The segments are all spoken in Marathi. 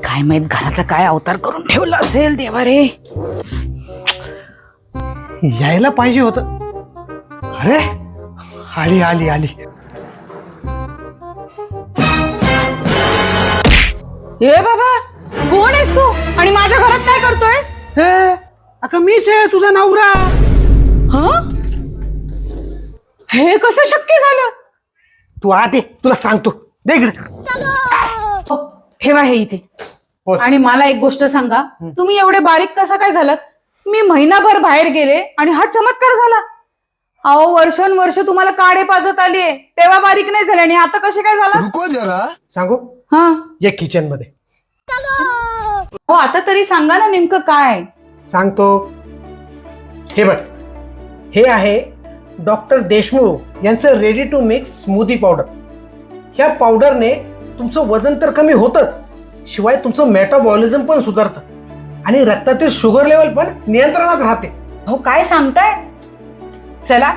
काय माहित घराचा काय अवतार करून ठेवला असेल देवा रे. यायला पाहिजे होत. अरे आली आली आली. ए बाबा, कोण आहेस तू आणि माझ्या घरात काय करतोयस? हे अका मीच आहे तुझा नवरा. हा, हे कसं शक्य झालं? तू आत ये, तुला सांगतो. दे इकडे. ठेवा हे इथे. बोल. आणि मला एक गोष्ट सांगा, तुम्ही एवढे बारीक कसा काय झालात? मी महिनाभर बाहेर गेले आणि हा चमत्कार झाला. अहो, वर्षानुवर्ष तुम्हाला काढे पाजत आलीये, तेव्हा बारीक नाही झाले आणि आता कसे काय झाला? रुको जरा. सांगू हा, ये किचन मध्ये. हो आता तरी सांगा ना नेमकं काय? सांगतो. हे बघ, हे आहे डॉक्टर देशमुख यांचं ready to mix smoothie powder. ह्या पावडरने तुमचं वजन तर कमी होतच, शिवाय तुमचं मेटाबॉलिझम पण सुधारतं आणि रक्तातील शुगर लेवल पण नियंत्रणात राहते. हो काय सांगताय? चला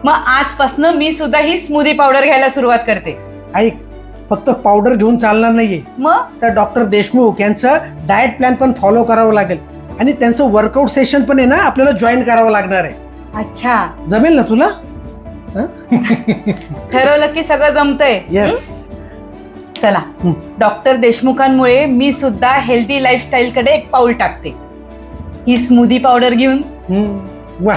मग आजपासून मी सुद्धा ही स्मूदी पावडर घ्यायला सुरुवात करते. ऐक, फक्त पावडर घेऊन चालणार नाहीये, मग तर डॉक्टर देशमुख यांचं डाएट प्लॅन पण फॉलो करावं लागेल आणि त्यांचं वर्कआउट सेशन पण आहे ना आपल्याला जॉईन करावं लागणार आहे. अच्छा, जमेल ना तुला? ठरवलं की सगळं जमतंय. येस. चला, डॉक्टर देशमुखांमुळे मी सुद्धा हेल्दी लाईफस्टाईल कडे एक पाऊल टाकते. ही स्मूदी पावडर घेऊन. वा,